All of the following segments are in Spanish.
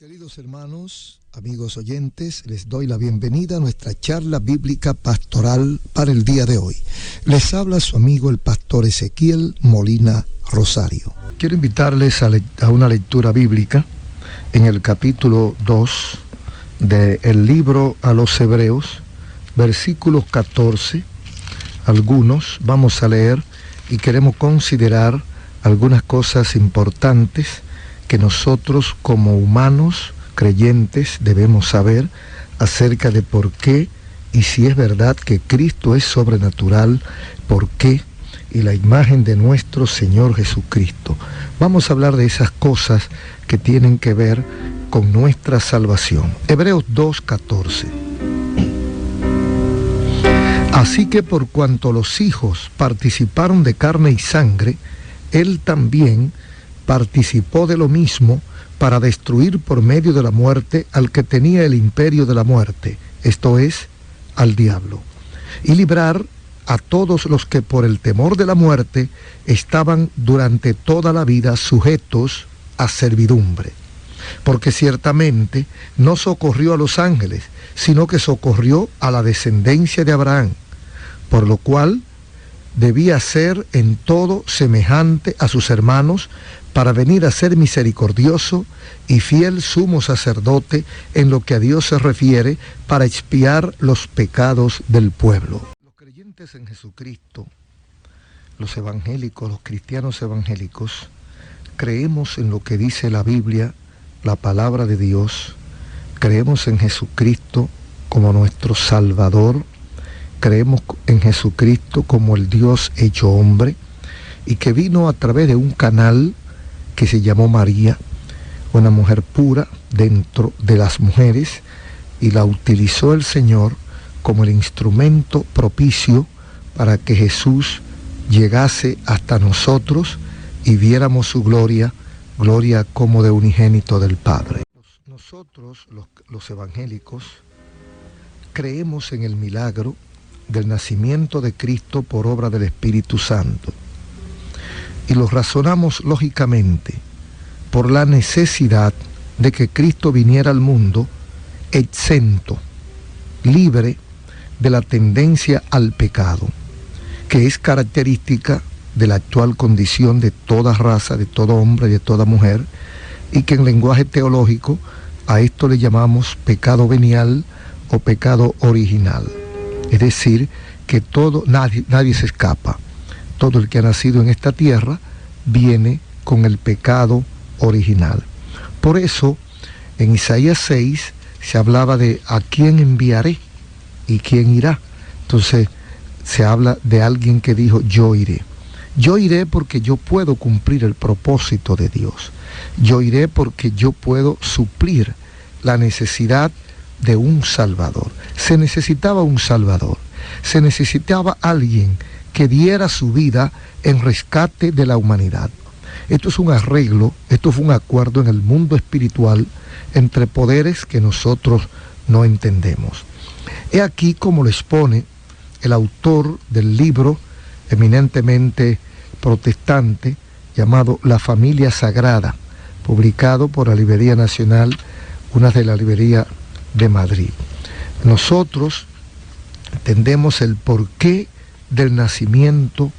Queridos hermanos, amigos oyentes, les doy la bienvenida a nuestra charla bíblica pastoral para el día de hoy. Les habla su amigo el pastor Ezequiel Molina Rosario. Quiero invitarles a una lectura bíblica en el capítulo 2 del libro a los Hebreos, versículos 14. Algunos vamos a leer y queremos considerar algunas cosas importantes que nosotros como humanos creyentes debemos saber acerca de por qué y si es verdad que Cristo es sobrenatural, por qué y la imagen de nuestro Señor Jesucristo. Vamos a hablar de esas cosas que tienen que ver con nuestra salvación. Hebreos 2:14. Así que por cuanto los hijos participaron de carne y sangre, Él también participó de lo mismo para destruir por medio de la muerte al que tenía el imperio de la muerte, esto es, al diablo, y librar a todos los que por el temor de la muerte estaban durante toda la vida sujetos a servidumbre. Porque ciertamente no socorrió a los ángeles, sino que socorrió a la descendencia de Abraham, por lo cual debía ser en todo semejante a sus hermanos, para venir a ser misericordioso y fiel sumo sacerdote en lo que a Dios se refiere, para expiar los pecados del pueblo. Los creyentes en Jesucristo, los evangélicos, los cristianos evangélicos, creemos en lo que dice la Biblia, la palabra de Dios, creemos en Jesucristo como nuestro Salvador, creemos en Jesucristo como el Dios hecho hombre, y que vino a través de un canal que se llamó María, una mujer pura dentro de las mujeres, y la utilizó el Señor como el instrumento propicio para que Jesús llegase hasta nosotros y viéramos su gloria, gloria como de unigénito del Padre. Nosotros, los evangélicos, creemos en el milagro del nacimiento de Cristo por obra del Espíritu Santo, y lo razonamos lógicamente por la necesidad de que Cristo viniera al mundo exento, libre de la tendencia al pecado, que es característica de la actual condición de toda raza, de todo hombre y de toda mujer, y que en lenguaje teológico a esto le llamamos pecado venial o pecado original. Es decir, que nadie se escapa. Todo el que ha nacido en esta tierra viene con el pecado original. Por eso, en Isaías 6 se hablaba de ¿a quién enviaré y quién irá? Entonces, se habla de alguien que dijo, yo iré. Yo iré porque yo puedo cumplir el propósito de Dios. Yo iré porque yo puedo suplir la necesidad de un Salvador. Se necesitaba un Salvador. Se necesitaba alguien que diera su vida en rescate de la humanidad. Esto es un arreglo, esto fue un acuerdo en el mundo espiritual entre poderes que nosotros no entendemos. He aquí como lo expone el autor del libro eminentemente protestante llamado La Familia Sagrada, publicado por la Librería Nacional, una de la Librería de Madrid. Nosotros entendemos el porqué del nacimiento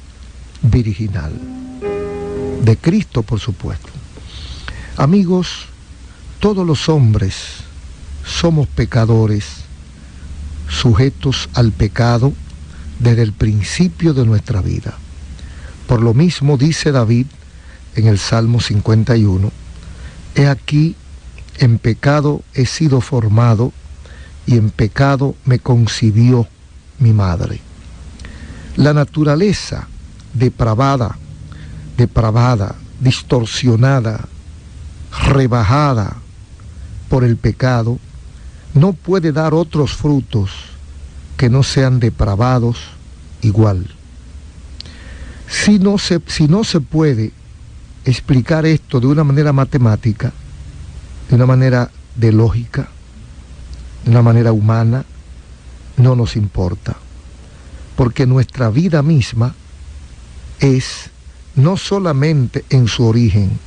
virginal de Cristo, por supuesto. Amigos, todos los hombres somos pecadores, sujetos al pecado desde el principio de nuestra vida. Por lo mismo dice David en el Salmo 51, he aquí, en pecado he sido formado, y en pecado me concibió mi madre. La naturaleza depravada, distorsionada, rebajada por el pecado, no puede dar otros frutos que no sean depravados igual. Si no se puede explicar esto de una manera matemática, de una manera de lógica, de una manera humana, no nos importa, porque nuestra vida misma es no solamente en su origen,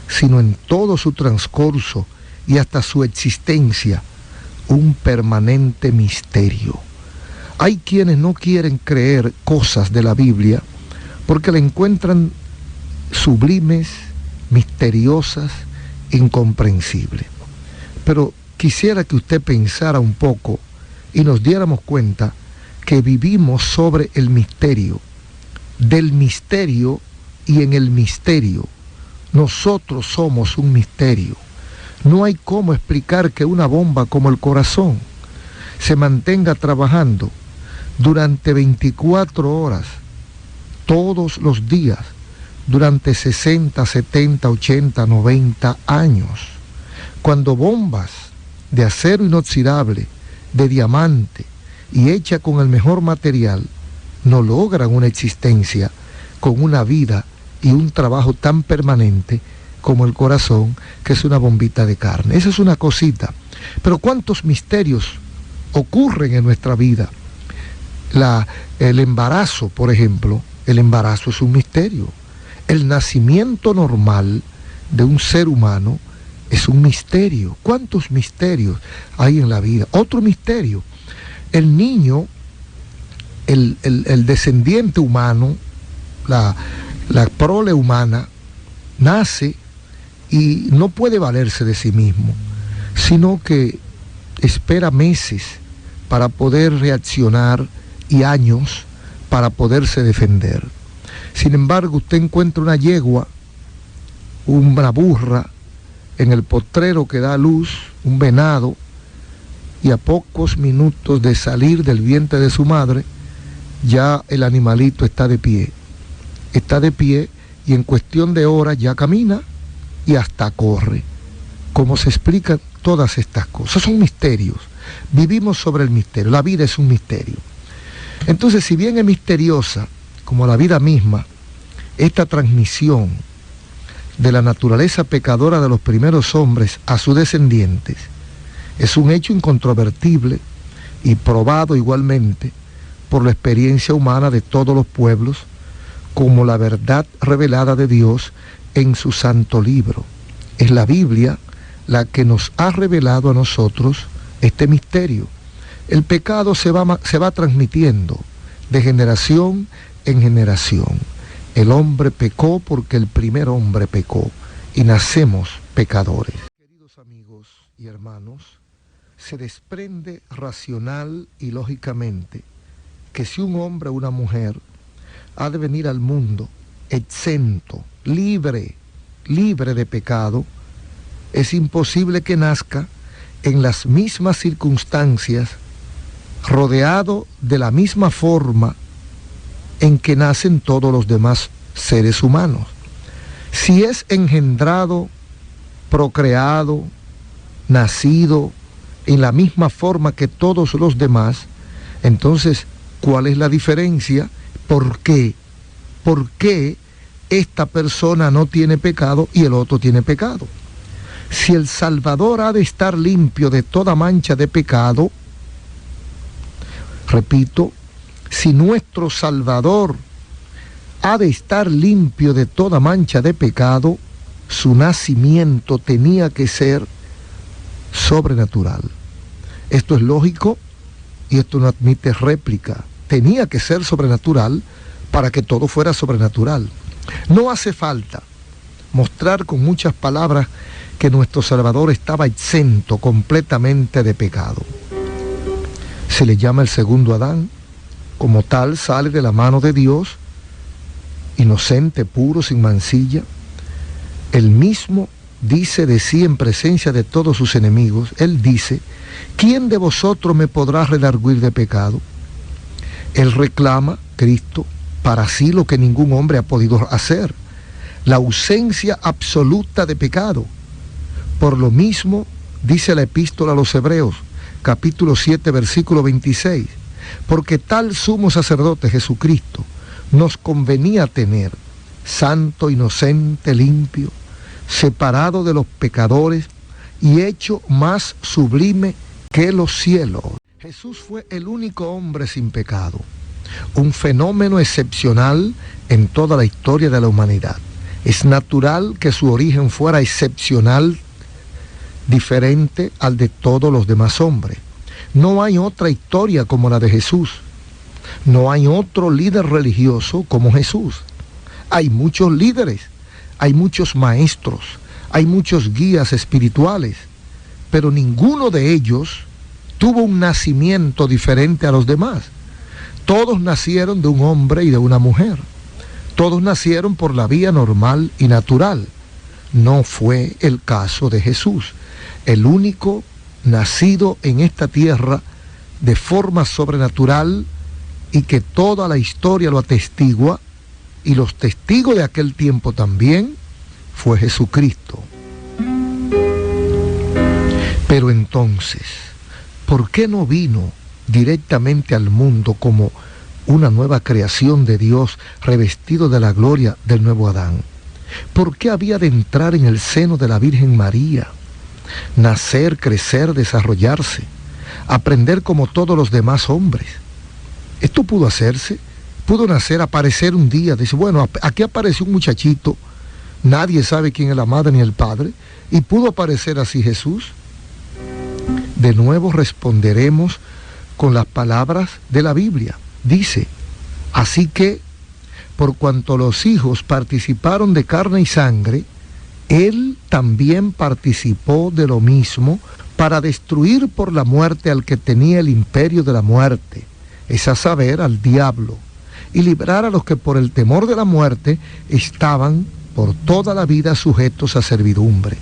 sino en todo su transcurso y hasta su existencia un permanente misterio. Hay quienes no quieren creer cosas de la Biblia porque la encuentran sublimes, misteriosas, incomprensibles. Pero quisiera que usted pensara un poco y nos diéramos cuenta que vivimos sobre el misterio, del misterio y en el misterio. Nosotros somos un misterio. No hay cómo explicar que una bomba como el corazón se mantenga trabajando durante 24 horas, todos los días, durante 60, 70, 80, 90 años. Cuando bombas de acero inoxidable, de diamante y hecha con el mejor material, no logran una existencia con una vida y un trabajo tan permanente como el corazón, que es una bombita de carne. Esa es una cosita. Pero ¿cuántos misterios ocurren en nuestra vida? El embarazo, por ejemplo, el embarazo es un misterio. El nacimiento normal de un ser humano es un misterio. ¿Cuántos misterios hay en la vida? Otro misterio, el niño, el descendiente humano, la prole humana, nace y no puede valerse de sí mismo, sino que espera meses para poder reaccionar y años para poderse defender. Sin embargo, usted encuentra una yegua, una burra, en el potrero que da a luz, un venado, y a pocos minutos de salir del vientre de su madre, ya el animalito está de pie. Está de pie y en cuestión de horas ya camina y hasta corre. ¿Cómo se explican todas estas cosas? Son misterios. Vivimos sobre el misterio. La vida es un misterio. Entonces, si bien es misteriosa, como la vida misma, esta transmisión de la naturaleza pecadora de los primeros hombres a sus descendientes es un hecho incontrovertible y probado igualmente por la experiencia humana de todos los pueblos, como la verdad revelada de Dios en su santo libro. Es la Biblia la que nos ha revelado a nosotros este misterio. El pecado se va transmitiendo de generación en generación. El hombre pecó porque el primer hombre pecó y nacemos pecadores. Queridos amigos y hermanos, se desprende racional y lógicamente que si un hombre o una mujer ha de venir al mundo exento, libre de pecado, es imposible que nazca en las mismas circunstancias, rodeado de la misma forma en que nacen todos los demás seres humanos. Si es engendrado, procreado, nacido en la misma forma que todos los demás, entonces, ¿cuál es la diferencia? ¿Por qué? ¿Por qué esta persona no tiene pecado y el otro tiene pecado? Si el Salvador ha de estar limpio de toda mancha de pecado, repito, si nuestro Salvador ha de estar limpio de toda mancha de pecado, su nacimiento tenía que ser sobrenatural. Esto es lógico y esto no admite réplica. Tenía que ser sobrenatural para que todo fuera sobrenatural. No hace falta mostrar con muchas palabras que nuestro Salvador estaba exento completamente de pecado. Se le llama el segundo Adán. Como tal, sale de la mano de Dios, inocente, puro, sin mancilla. Él mismo dice de sí en presencia de todos sus enemigos. Él dice: ¿quién de vosotros me podrá redarguir de pecado? Él reclama, Cristo, para sí lo que ningún hombre ha podido hacer: la ausencia absoluta de pecado. Por lo mismo, dice la epístola a los Hebreos, capítulo 7, versículo 26, porque tal sumo sacerdote, Jesucristo, nos convenía tener, santo, inocente, limpio, separado de los pecadores y hecho más sublime que los cielos. Jesús fue el único hombre sin pecado, un fenómeno excepcional en toda la historia de la humanidad. Es natural que su origen fuera excepcional diferente al de todos los demás hombres. No hay otra historia como la de Jesús. No hay otro líder religioso como Jesús. Hay muchos líderes, hay muchos maestros, hay muchos guías espirituales, pero ninguno de ellos tuvo un nacimiento diferente a los demás. Todos nacieron de un hombre y de una mujer. Todos nacieron por la vía normal y natural. No fue el caso de Jesús, el único nacido en esta tierra de forma sobrenatural y que toda la historia lo atestigua, y los testigos de aquel tiempo también, fue Jesucristo. Pero entonces, ¿por qué no vino directamente al mundo como una nueva creación de Dios revestido de la gloria del nuevo Adán? ¿Por qué había de entrar en el seno de la Virgen María, nacer, crecer, desarrollarse, aprender como todos los demás hombres? Esto pudo hacerse, pudo nacer, aparecer un día, dice, bueno, aquí apareció un muchachito, nadie sabe quién es la madre ni el padre, y pudo aparecer así Jesús. De nuevo responderemos con las palabras de la Biblia. Dice, así que, por cuanto los hijos participaron de carne y sangre, Él también participó de lo mismo para destruir por la muerte al que tenía el imperio de la muerte, es a saber, al diablo, y librar a los que por el temor de la muerte estaban por toda la vida sujetos a servidumbre,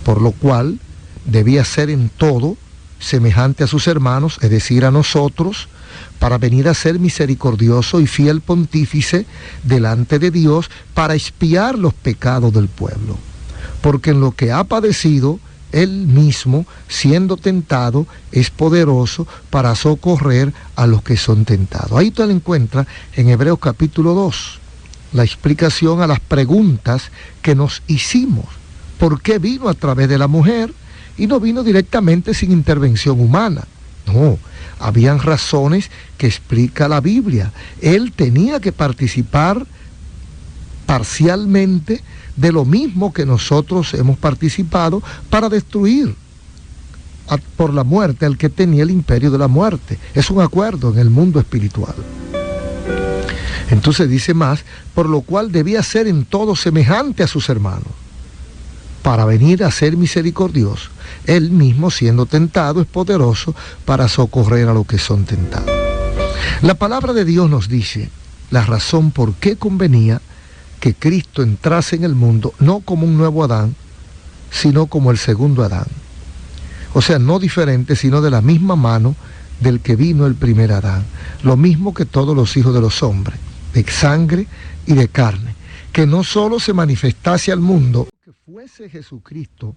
por lo cual debía ser en todo semejante a sus hermanos, es decir, a nosotros, para venir a ser misericordioso y fiel pontífice delante de Dios para expiar los pecados del pueblo. Porque en lo que ha padecido, Él mismo, siendo tentado, es poderoso para socorrer a los que son tentados. Ahí usted lo encuentra en Hebreos capítulo 2, la explicación a las preguntas que nos hicimos. ¿Por qué vino a través de la mujer y no vino directamente sin intervención humana? No, habían razones que explica la Biblia. Él tenía que participar parcialmente de lo mismo que nosotros hemos participado para destruir por la muerte al que tenía el imperio de la muerte. Es un acuerdo en el mundo espiritual. Entonces dice más, por lo cual debía ser en todo semejante a sus hermanos, para venir a ser misericordioso. Él mismo, siendo tentado, es poderoso para socorrer a los que son tentados. La palabra de Dios nos dice la razón por qué convenía que Cristo entrase en el mundo, no como un nuevo Adán, sino como el segundo Adán. O sea, no diferente, sino de la misma mano del que vino el primer Adán. Lo mismo que todos los hijos de los hombres, de sangre y de carne. Que no solo se manifestase al mundo, que fuese Jesucristo,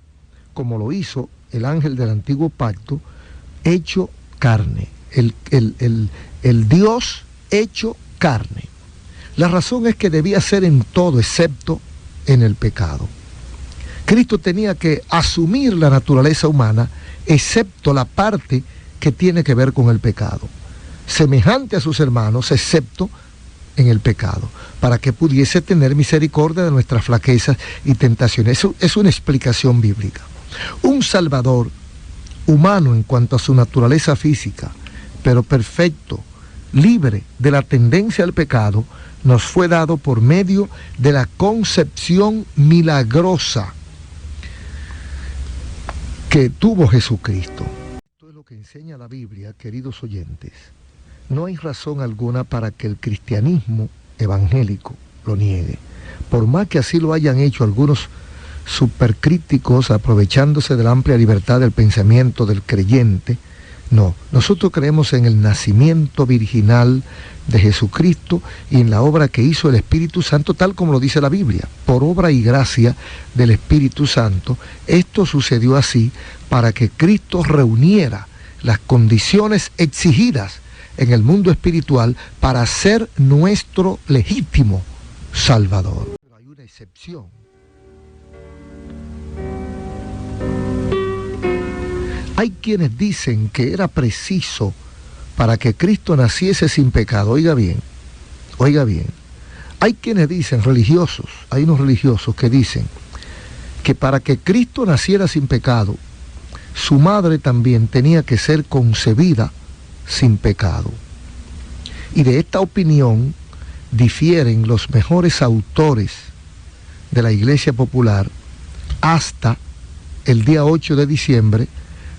como lo hizo el ángel del antiguo pacto, hecho carne. El Dios hecho carne. La razón es que debía ser en todo excepto en el pecado. Cristo tenía que asumir la naturaleza humana, excepto la parte que tiene que ver con el pecado. Semejante a sus hermanos, excepto en el pecado, para que pudiese tener misericordia de nuestras flaquezas y tentaciones. Eso es una explicación bíblica. Un Salvador humano en cuanto a su naturaleza física, pero perfecto, libre de la tendencia al pecado, nos fue dado por medio de la concepción milagrosa que tuvo Jesucristo. Esto es lo que enseña la Biblia, queridos oyentes. No hay razón alguna para que el cristianismo evangélico lo niegue. Por más que así lo hayan hecho algunos supercríticos, aprovechándose de la amplia libertad del pensamiento del creyente, no, nosotros creemos en el nacimiento virginal de Jesucristo y en la obra que hizo el Espíritu Santo, tal como lo dice la Biblia. Por obra y gracia del Espíritu Santo, esto sucedió así para que Cristo reuniera las condiciones exigidas en el mundo espiritual para ser nuestro legítimo Salvador. Pero hay una excepción. Hay quienes dicen que era preciso para que Cristo naciese sin pecado. Oiga bien, oiga bien. Hay quienes dicen, religiosos, hay unos religiosos que dicen que para que Cristo naciera sin pecado, su madre también tenía que ser concebida sin pecado. Y de esta opinión difieren los mejores autores de la Iglesia Popular hasta el día 8 de diciembre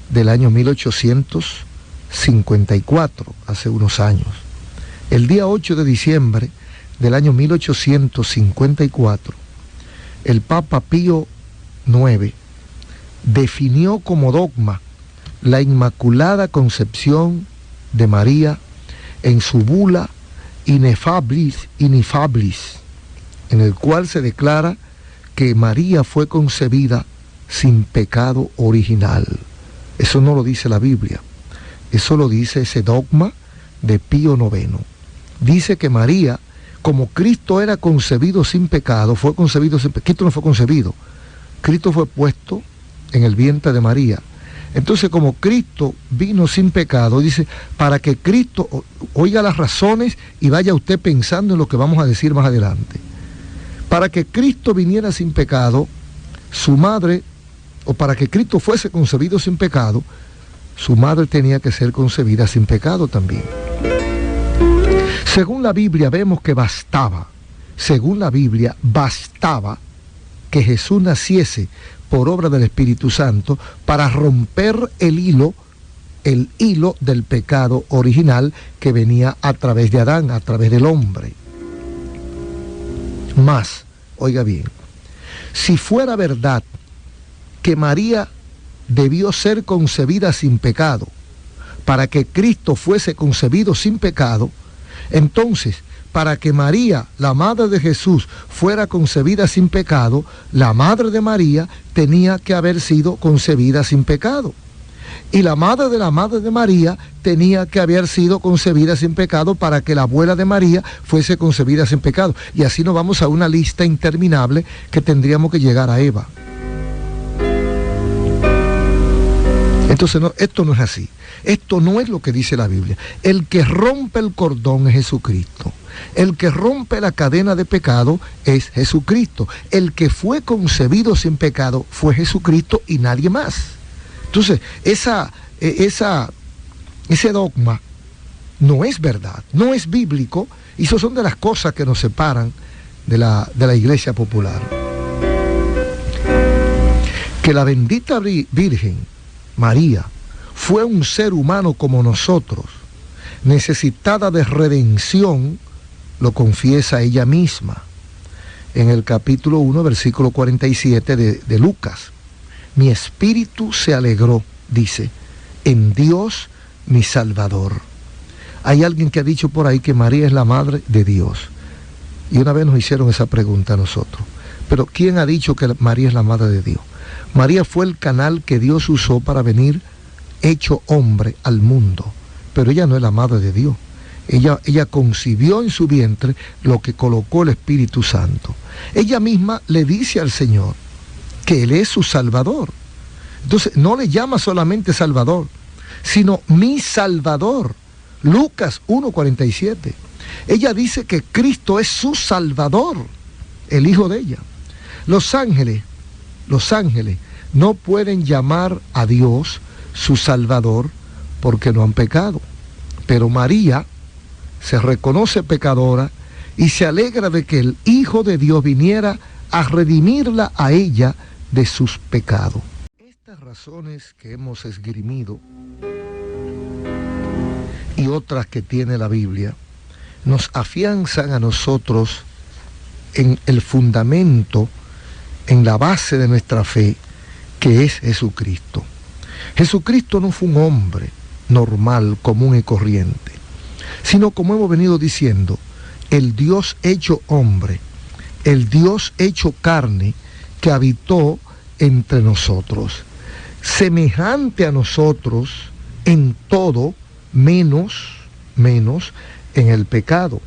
del año 1854, hace unos años. El día 8 de diciembre del año 1854, el Papa Pío IX definió como dogma la Inmaculada Concepción de María en su bula Ineffabilis, en el cual se declara que María fue concebida sin pecado original. Eso no lo dice la Biblia, eso lo dice ese dogma de Pío IX. Dice que María, como Cristo era concebido sin pecado, fue concebido sin pecado. Cristo no fue concebido, Cristo fue puesto en el vientre de María. Entonces, como Cristo vino sin pecado, dice, para que Cristo oiga las razones y vaya usted pensando en lo que vamos a decir más adelante. Para que Cristo viniera sin pecado, su madre, o para que Cristo fuese concebido sin pecado, su madre tenía que ser concebida sin pecado también. Según la Biblia vemos que bastaba que Jesús naciese por obra del Espíritu Santo para romper el hilo del pecado original que venía a través de Adán, a través del hombre. Más, oiga bien, si fuera verdad que María debió ser concebida sin pecado para que Cristo fuese concebido sin pecado, entonces, para que María, la madre de Jesús, fuera concebida sin pecado, la madre de María tenía que haber sido concebida sin pecado. Y la madre de María tenía que haber sido concebida sin pecado para que la abuela de María fuese concebida sin pecado. Y así nos vamos a una lista interminable que tendríamos que llegar a Eva. Entonces, no, esto no es así. Esto no es lo que dice la Biblia. El que rompe el cordón es Jesucristo. El que rompe la cadena de pecado es Jesucristo. El que fue concebido sin pecado fue Jesucristo y nadie más. Entonces, ese dogma no es verdad, no es bíblico, y eso son de las cosas que nos separan de la Iglesia Popular. Que la bendita Virgen María fue un ser humano como nosotros, necesitada de redención, lo confiesa ella misma en el capítulo 1, versículo 47 de Lucas. Mi espíritu se alegró, dice, en Dios mi Salvador. Hay alguien que ha dicho por ahí que María es la madre de Dios. Y una vez nos hicieron esa pregunta a nosotros. Pero ¿quién ha dicho que María es la madre de Dios? María fue el canal que Dios usó para venir hecho hombre al mundo. Pero ella no es la madre de Dios. Ella concibió en su vientre lo que colocó el Espíritu Santo. Ella misma le dice al Señor que Él es su Salvador. Entonces no le llama solamente Salvador, sino mi Salvador. Lucas 1:47. Ella dice que Cristo es su Salvador, el Hijo de ella. Los ángeles no pueden llamar a Dios su Salvador porque no han pecado. Pero María se reconoce pecadora y se alegra de que el Hijo de Dios viniera a redimirla a ella de sus pecados. Estas razones que hemos esgrimido y otras que tiene la Biblia nos afianzan a nosotros en el fundamento, en la base de nuestra fe, que es Jesucristo. Jesucristo no fue un hombre normal, común y corriente, sino, como hemos venido diciendo, el Dios hecho hombre, el Dios hecho carne que habitó entre nosotros, semejante a nosotros en todo, menos en el pecado.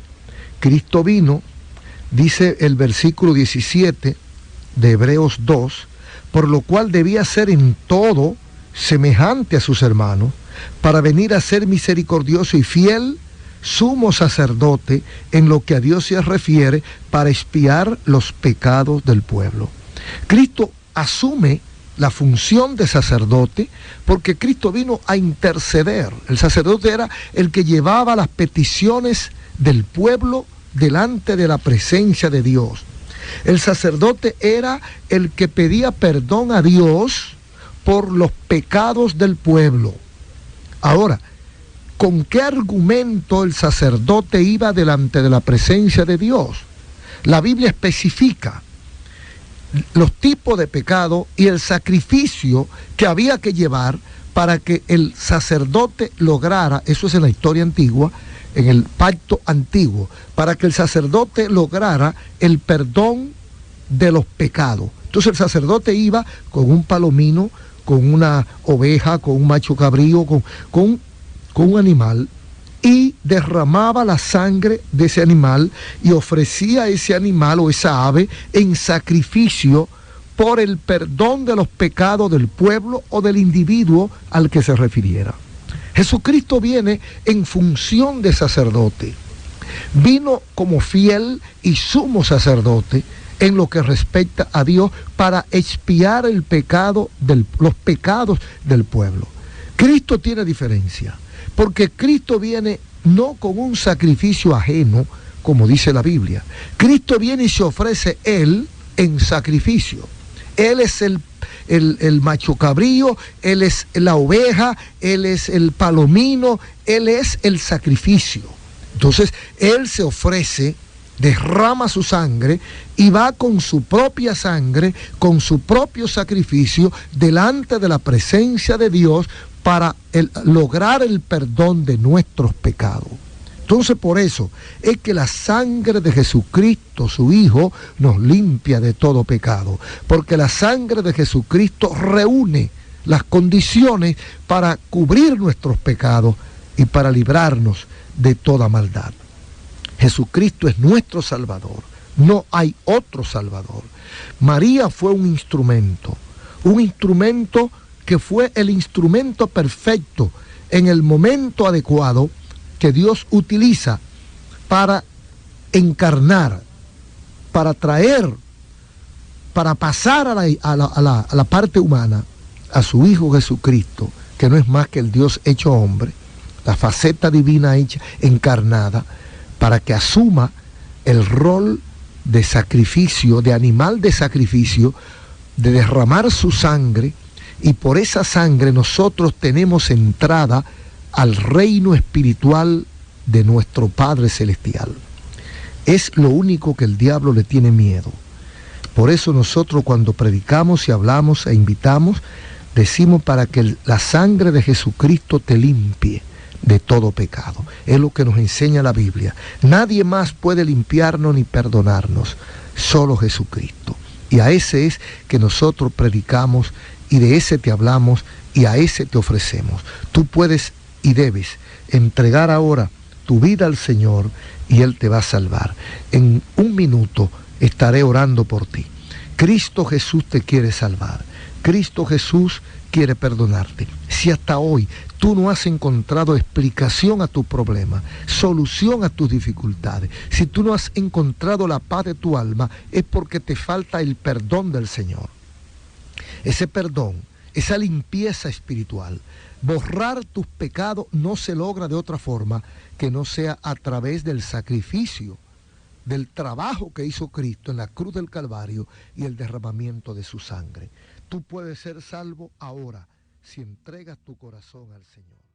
Cristo vino, dice el versículo 17 de Hebreos 2, por lo cual debía ser en todo semejante a sus hermanos, para venir a ser misericordioso y fiel, sumo sacerdote en lo que a Dios se refiere, para expiar los pecados del pueblo. Cristo asume la función de sacerdote, porque Cristo vino a interceder. El sacerdote era el que llevaba las peticiones del pueblo delante de la presencia de Dios. El sacerdote era el que pedía perdón a Dios por los pecados del pueblo. Ahora, ¿con qué argumento el sacerdote iba delante de la presencia de Dios? La Biblia especifica los tipos de pecado y el sacrificio que había que llevar para que el sacerdote lograra, eso es en la historia antigua, en el pacto antiguo, para que el sacerdote lograra el perdón de los pecados. Entonces el sacerdote iba con un palomino, con una oveja, con un macho cabrío, con un animal, y derramaba la sangre de ese animal y ofrecía ese animal o esa ave en sacrificio por el perdón de los pecados del pueblo o del individuo al que se refiriera. Jesucristo viene en función de sacerdote. Vino como fiel y sumo sacerdote en lo que respecta a Dios para expiar el pecado los pecados del pueblo. Cristo tiene diferencia, porque Cristo viene no con un sacrificio ajeno, como dice la Biblia. Cristo viene y se ofrece Él en sacrificio. Él es el macho cabrío, Él es la oveja, Él es el palomino, Él es el sacrificio. Entonces, Él se ofrece, derrama su sangre y va con su propia sangre, con su propio sacrificio, delante de la presencia de Dios para lograr el perdón de nuestros pecados. Entonces, por eso es que la sangre de Jesucristo, su Hijo, nos limpia de todo pecado, porque la sangre de Jesucristo reúne las condiciones para cubrir nuestros pecados y para librarnos de toda maldad. Jesucristo es nuestro Salvador, no hay otro Salvador. María fue un instrumento que fue el instrumento perfecto en el momento adecuado que Dios utiliza para encarnar, para traer, para pasar a la parte humana a su Hijo Jesucristo, que no es más que el Dios hecho hombre, la faceta divina hecha, encarnada, para que asuma el rol de sacrificio, de animal de sacrificio, de derramar su sangre, y por esa sangre nosotros tenemos entrada al reino espiritual de nuestro Padre Celestial. Es lo único que el diablo le tiene miedo. Por eso nosotros cuando predicamos y hablamos e invitamos, decimos para que la sangre de Jesucristo te limpie de todo pecado. Es lo que nos enseña la Biblia. Nadie más puede limpiarnos ni perdonarnos, solo Jesucristo. Y a ese es que nosotros predicamos y de ese te hablamos y a ese te ofrecemos. Tú puedes y debes entregar ahora tu vida al Señor y Él te va a salvar. En un minuto estaré orando por ti. Cristo Jesús te quiere salvar. Cristo Jesús quiere perdonarte. Si hasta hoy tú no has encontrado explicación a tu problema, solución a tus dificultades, si tú no has encontrado la paz de tu alma, es porque te falta el perdón del Señor. Ese perdón, esa limpieza espiritual, borrar tus pecados no se logra de otra forma que no sea a través del sacrificio, del trabajo que hizo Cristo en la cruz del Calvario y el derramamiento de su sangre. Tú puedes ser salvo ahora si entregas tu corazón al Señor.